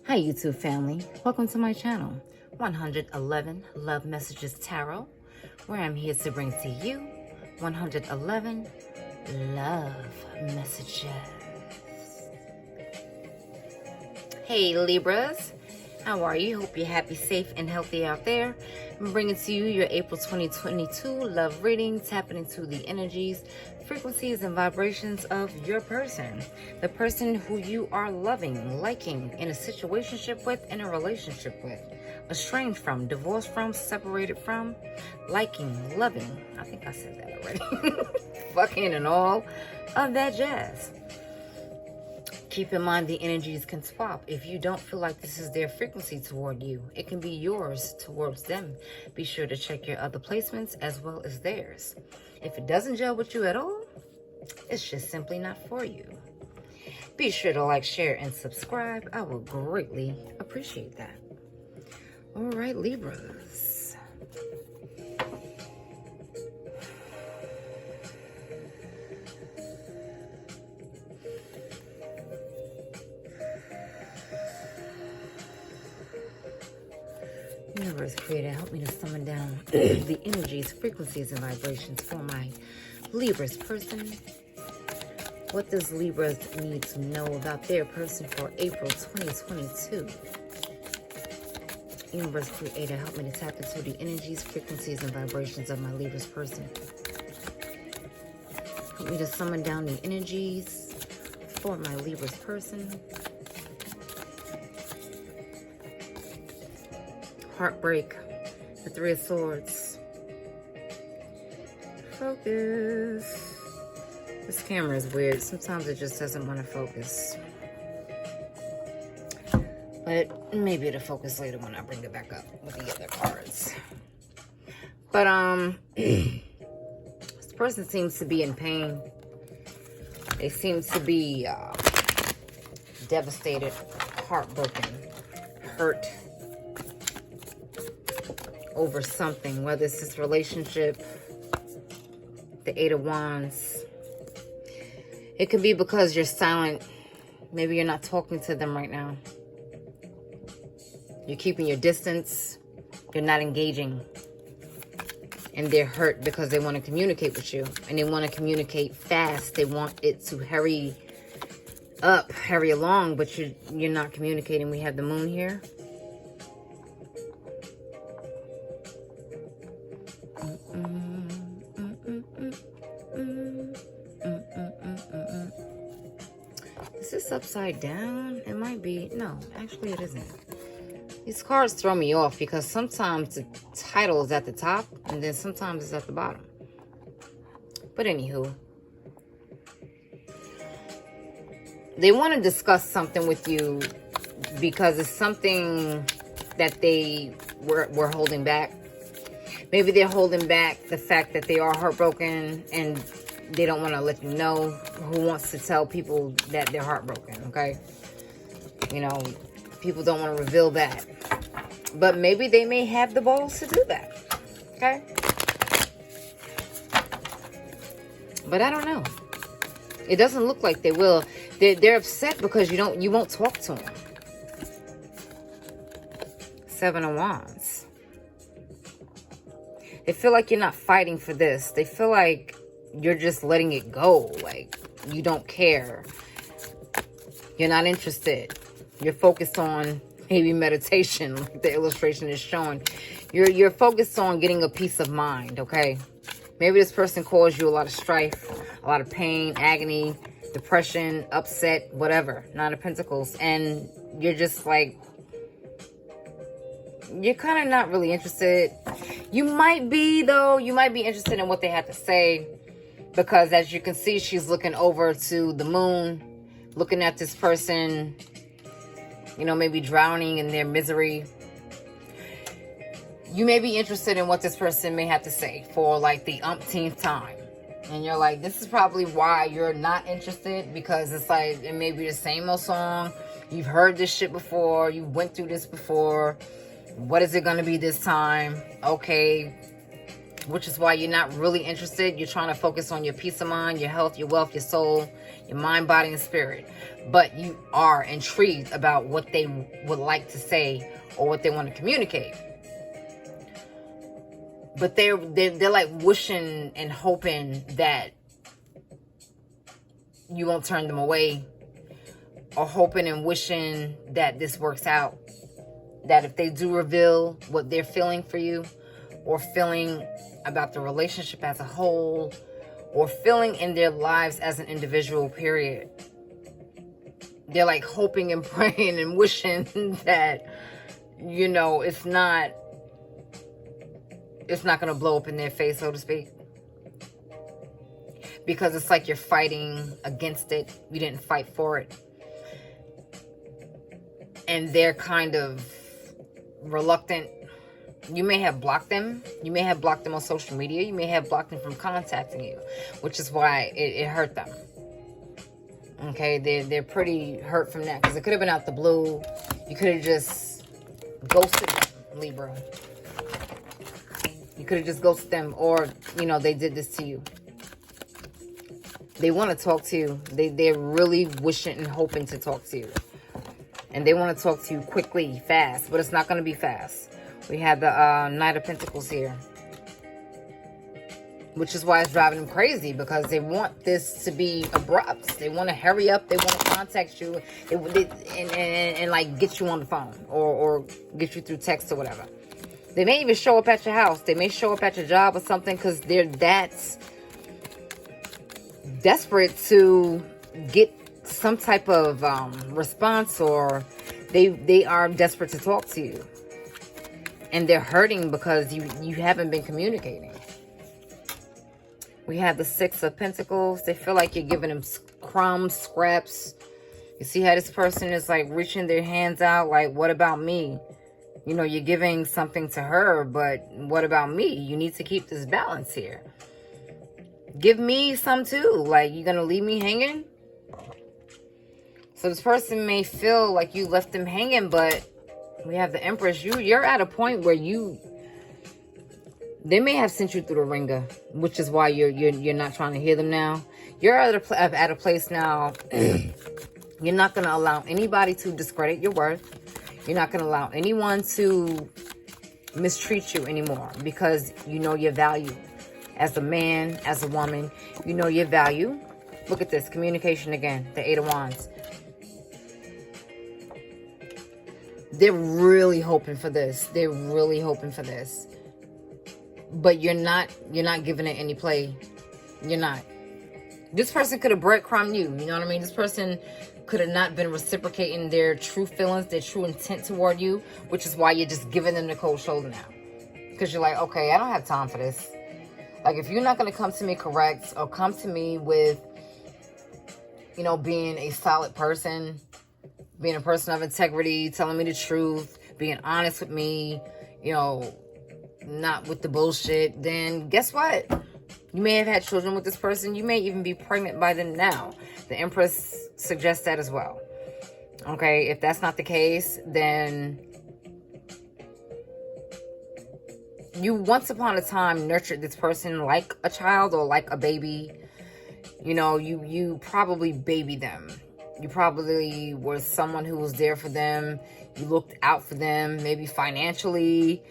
Hi YouTube family, welcome to my channel, 111 Love Messages Tarot, where I'm here to bring to you 111 love messages. Hey Libras, how are you? Hope you're happy, safe, and healthy out there. I'm bringing to you your April 2022 love reading, tapping into the energies, frequencies, and vibrations of your person. The person who you are loving, liking, in a situationship with, in a relationship with, estranged from, divorced from, separated from, liking, loving. I think I said that already. Fucking and all of that jazz. Keep in mind the energies can swap. If you don't feel like this is their frequency toward you, it can be yours towards them. Be sure to check your other placements as well as theirs. If it doesn't gel with you at all, it's just simply not for you. Be sure to like, share, and subscribe. I will greatly appreciate that. All right, Libras. Universe Creator, help me to summon down the energies, frequencies, and vibrations for my Libras person. What does Libras need to know about their person for April 2022? Universe Creator, help me to tap into the energies, frequencies, and vibrations of my Libras person. Help me to summon down the energies for my Libras person. Heartbreak, the Three of Swords. Focus. This camera is weird. Sometimes it just doesn't want to focus. But maybe it'll focus later when I bring it back up with the other cards. But this person seems to be in pain. They seem to be devastated, heartbroken, hurt over something, whether it's this relationship, the Eight of Wands. It could be because you're silent. Maybe you're not talking to them right now. You're keeping your distance. You're not engaging. And they're hurt because they want to communicate with you. And they want to communicate fast. They want it to hurry up, hurry along, but you're not communicating. We have the moon here. Is this upside down? It might be. No, actually it isn't. These cards throw me off because sometimes the title is at the top and then sometimes it's at the bottom. But anywho, they want to discuss something with you because it's something that they were holding back. Maybe they're holding back the fact that they are heartbroken and they don't want to let you know. Who wants to tell people that they're heartbroken, okay? You know, people don't want to reveal that. But maybe they may have the balls to do that, okay? But I don't know. It doesn't look like they will. They're upset because you won't talk to them. Seven of Wands. They feel like you're not fighting for this. They feel like you're just letting it go. Like, you don't care. You're not interested. You're focused on maybe meditation, like the illustration is showing. You're focused on getting a peace of mind, okay? Maybe this person caused you a lot of strife, a lot of pain, agony, depression, upset, whatever. Nine of Pentacles. And you're just like, you're kind of not really interested. You might be, though. You might be interested in what they have to say. Because as you can see, she's looking over to the moon. Looking at this person, you know, maybe drowning in their misery. You may be interested in what this person may have to say for like the umpteenth time. And you're like, this is probably why you're not interested. Because it's like, it may be the same old song. You've heard this shit before. You went through this before. What is it going to be this time? Okay. which is why you're not really interested. You're trying to focus on your peace of mind, your health, your wealth, your soul, your mind, body, and spirit. But you are intrigued about what they would like to say or what they want to communicate. But they're like wishing and hoping that you won't turn them away, or hoping and wishing that this works out. That if they do reveal what they're feeling for you, or feeling about the relationship as a whole, or feeling in their lives as an individual, period, they're like hoping and praying and wishing that, you know, it's not going to blow up in their face, so to speak. Because it's like you're fighting against it. You didn't fight for it. And they're kind of reluctant. You may have blocked them. You may have blocked them on social media. You may have blocked them from contacting you, which is why it hurt them. Okay, they're pretty hurt from that, because it could have been out the blue. You could have just ghosted them, Libra. You could have just ghosted them, or, you know, they did this to you. They want to talk to you. They're really wishing and hoping to talk to you. And they want to talk to you quickly, fast, but it's not going to be fast. We have the Knight of Pentacles here, which is why it's driving them crazy, because they want this to be abrupt. They want to hurry up. They want to contact you and like get you on the phone, or get you through text or whatever. They may even show up at your house. They may show up at your job or something, because they're that desperate to get some type of response, or they are desperate to talk to you. And they're hurting because you haven't been communicating. We have the Six of Pentacles. They feel like you're giving them crumbs, scraps. You see how this person is like reaching their hands out, like, what about me? You know, you're giving something to her, but what about me? You need to keep this balance here. Give me some too. Like, you're going to leave me hanging? So this person may feel like you left them hanging, but we have the Empress. You're at a point where they may have sent you through the ringer, which is why you're not trying to hear them now. You're at a place now. You're not going to allow anybody to discredit your worth. You're not going to allow anyone to mistreat you anymore, because you know your value. As a man, as a woman, you know your value. Look at this. Communication again. The Eight of Wands. They're really hoping for this. They're really hoping for this. But you're not giving it any play. You're not. This person could have breadcrumbed you. You know what I mean? This person could have not been reciprocating their true feelings, their true intent toward you, which is why you're just giving them the cold shoulder now. Because you're like, okay, I don't have time for this. Like, if you're not going to come to me correct, or come to me with, you know, being a solid person, being a person of integrity, telling me the truth, being honest with me, you know, not with the bullshit, then guess what? You may have had children with this person. You may even be pregnant by them now. The Empress suggests that as well. Okay, if that's not the case, then you once upon a time nurtured this person like a child or like a baby. You know, you probably babied them. You probably were someone who was there for them. You looked out for them, maybe financially.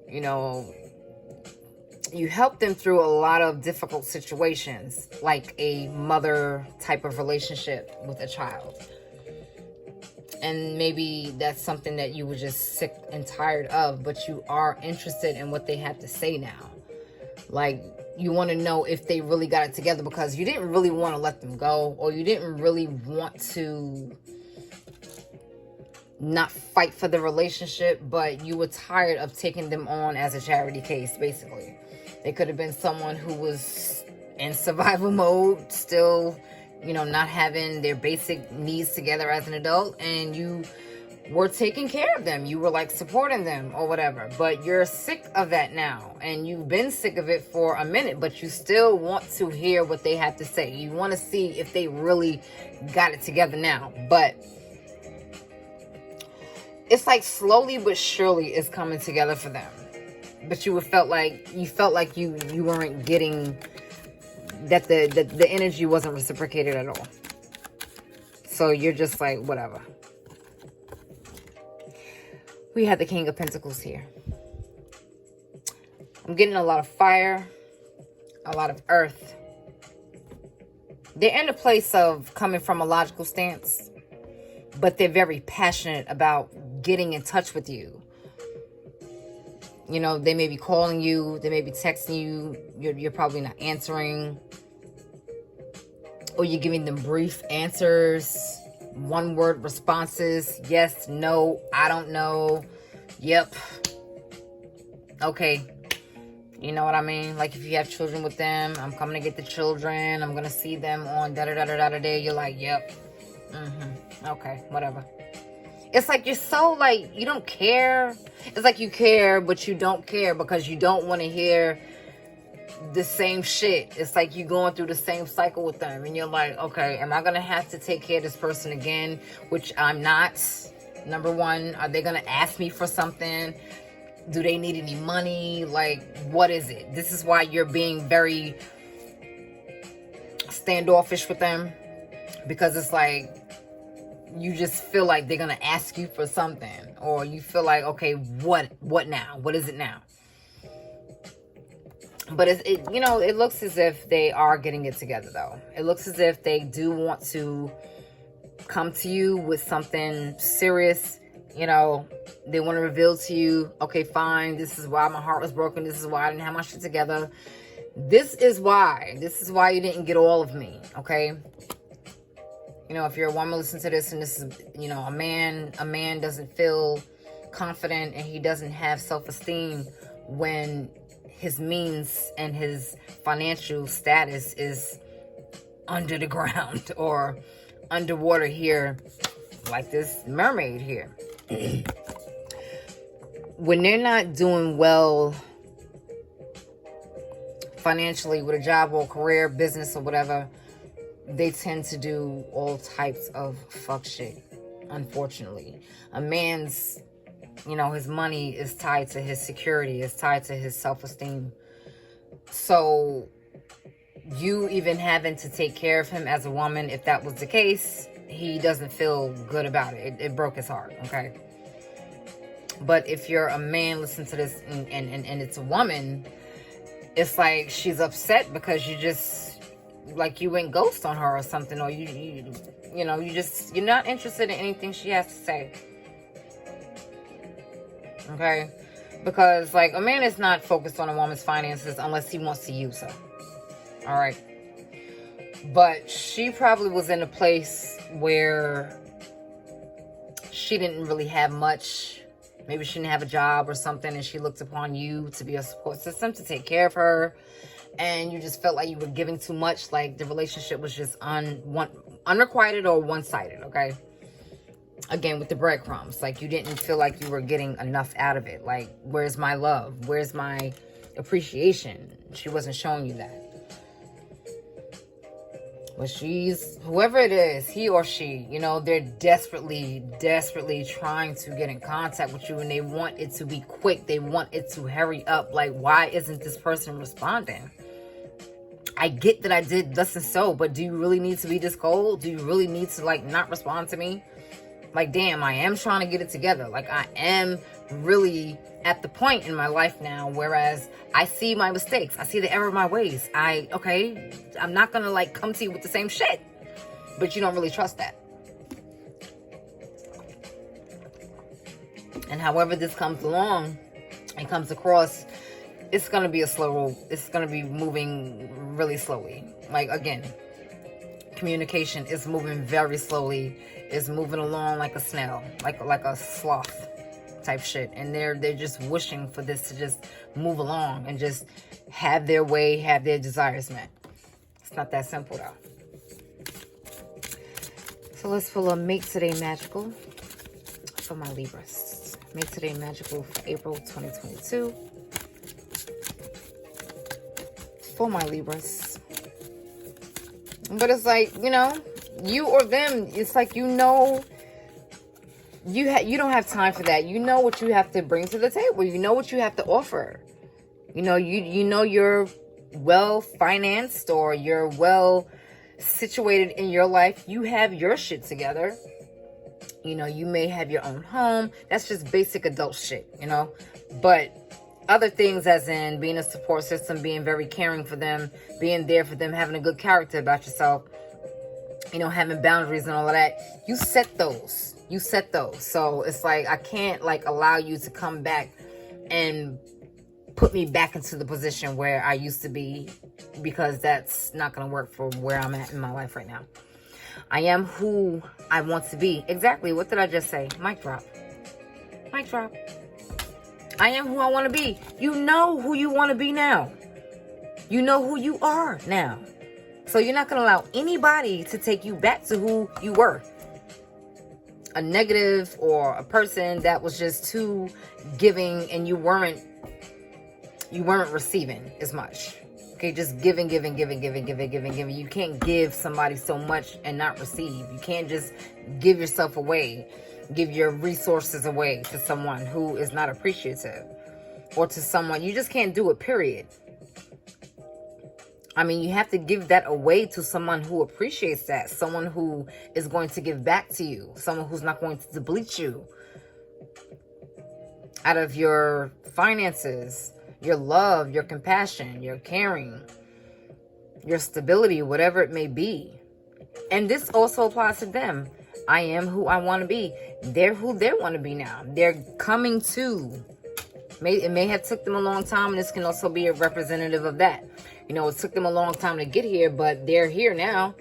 You know, you helped them through a lot of difficult situations, like a mother type of relationship with a child. And maybe that's something that you were just sick and tired of, but you are interested in what they have to say now. Like, you want to know if they really got it together, because you didn't really want to let them go, or you didn't really want to not fight for the relationship, but you were tired of taking them on as a charity case, basically. They could have been someone who was in survival mode, still, you know, not having their basic needs together as an adult, and you were taking care of them. You were like supporting them or whatever, but you're sick of that now, and you've been sick of it for a minute, but you still want to hear what they have to say. You want to see if they really got it together now, but it's like slowly but surely it's coming together for them. but you felt like you weren't getting that, the energy wasn't reciprocated at all. So you're just like, whatever. We have the King of Pentacles here. I'm getting a lot of fire, a lot of earth. They're in a place of coming from a logical stance, but they're very passionate about getting in touch with you. You know, they may be calling you, they may be texting you, you're probably not answering, or you're giving them brief answers, one-word responses, yes, no, I don't know, yep, okay. You know what I mean? Like if you have children with them, I'm coming to get the children, I'm going to see them on da-da-da-da-da day, you're like, yep, okay, whatever. It's like you're so like, you don't care. It's like you care, but you don't care because you don't want to hear the same shit. It's like you going through the same cycle with them. And you're like, okay, am I going to have to take care of this person again? Which I'm not. Number one, are they going to ask me for something? Do they need any money? Like, what is it? This is why you're being very standoffish with them. Because it's like, you just feel like they're going to ask you for something. Or you feel like, okay, what now? What is it now? But it looks as if they are getting it together, though. It looks as if they do want to come to you with something serious. You know, they want to reveal to you, okay, fine, this is why my heart was broken. This is why I didn't have my shit together. This is why you didn't get all of me, okay? You know, if you're a woman, listen to this, and this is, you know, a man doesn't feel confident and he doesn't have self-esteem when his means and his financial status is under the ground or underwater here, like this mermaid here. When they're not doing well financially with a job or career, business or whatever, they tend to do all types of fuck shit, unfortunately. A man's, you know, his money is tied to his security, is tied to his self-esteem. So you even having to take care of him as a woman, if that was the case, he doesn't feel good about it. It broke his heart, okay? But if you're a man, listen to this, and it's a woman, it's like she's upset because you just, like you went ghost on her or something, or you're not interested in anything she has to say. Okay? Because, like, a man is not focused on a woman's finances unless he wants to use her. Alright? But she probably was in a place where she didn't really have much. Maybe she didn't have a job or something, and she looked upon you to be a support system, to take care of her. And you just felt like you were giving too much. Like, the relationship was just unrequited or one-sided, okay? Again, with the breadcrumbs. Like, you didn't feel like you were getting enough out of it. Like, where's my love? Where's my appreciation? She wasn't showing you that. But whoever it is, he or she, you know, they're desperately trying to get in contact with you, and they want it to be quick. They want it to hurry up. Like, why isn't this person responding? I get that I did thus and so, but do you really need to be this cold? Do you really need to, like, not respond to me? Like, damn, I am trying to get it together. Like, I am really at the point in my life now, whereas I see my mistakes. I see the error of my ways. I'm not going to, like, come to you with the same shit. But you don't really trust that. And however this comes along and comes across, it's going to be it's going to be moving really slowly. Like, again, communication is moving very slowly. It's moving along like a snail, like a sloth type shit. And they're just wishing for this to just move along and just have their way, have their desires met. It's not that simple, though. So let's pull a Make Today Magical for my Libras. Make Today Magical for April 2022. For my Libras. But it's like, you know, you or them, it's like, you know, you don't have time for that. You know what you have to bring to the table. You know what you have to offer. You know, you know you're well financed, or you're well situated in your life. You have your shit together. You know, you may have your own home. That's just basic adult shit, you know. But other things, as in being a support system, being very caring for them, being there for them, having a good character about yourself, you know, having boundaries and all of that, you set those. You set those. So it's like, I can't like allow you to come back and put me back into the position where I used to be, because that's not going to work for where I'm at in my life right now. I am who I want to be. Exactly. What did I just say? Mic drop. Mic drop. I am who I want to be. You know who you want to be now. You know who you are now. So you're not going to allow anybody to take you back to who you were. A negative or a person that was just too giving, and you weren't receiving as much. Okay, just giving. You can't give somebody so much and not receive. You can't just give yourself away, give your resources away to someone who is not appreciative, or to someone. You just can't do it, period. I mean, you have to give that away to someone who appreciates that, someone who is going to give back to you, someone who's not going to deplete you out of your finances, your love, your compassion, your caring, your stability, whatever it may be. And this also applies to them. I am who I want to be. They're who they want to be now. They're coming to. It may have took them a long time, and this can also be a representative of that. You know, it took them a long time to get here, but they're here now.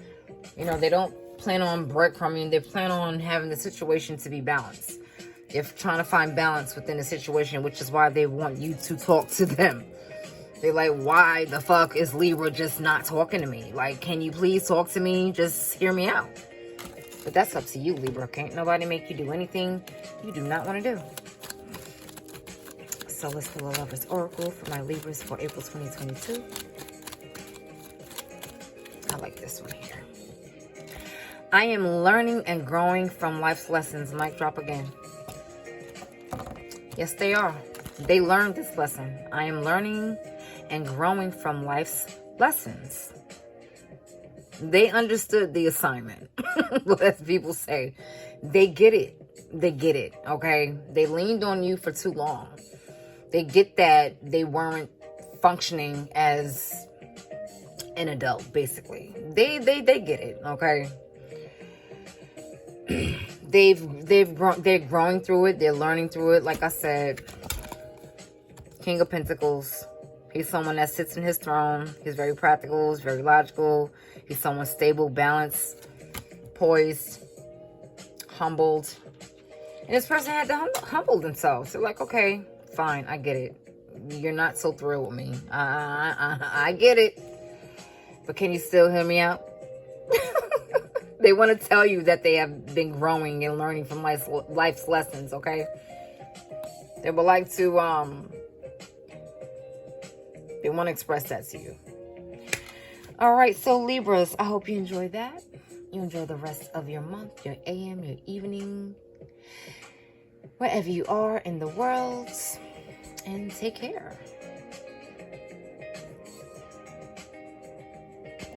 You know, they don't plan on breadcrumbing. They plan on having the situation to be balanced. They're trying to find balance within the situation, which is why they want you to talk to them. They're like, why the fuck is Libra just not talking to me? Like, can you please talk to me? Just hear me out. But that's up to you, Libra. Can't nobody make you do anything you do not want to do. So let's do a Lover's Oracle for my Libras for April 2022. I like this one here. I am learning and growing from life's lessons. Mic drop again. Yes, they are. They learned this lesson. I am learning and growing from life's lessons. They understood the assignment. As people say, they get it. They get it. Okay. They leaned on you for too long. They get that they weren't functioning as an adult, basically. They get it. Okay. They're growing through it. They're learning through it. Like I said, King of Pentacles. He's someone that sits in his throne. He's very practical. He's very logical. He's someone stable, balanced, poised, humbled. And this person had to humble themselves. They're like, okay, fine, I get it. You're not so thrilled with me. I get it. But can you still hear me out? They want to tell you that they have been growing and learning from life's lessons, okay? They would like to, they want to express that to you. All right, so Libras, I hope you enjoy that. You enjoy the rest of your month, your AM, your evening, wherever you are in the world. And take care.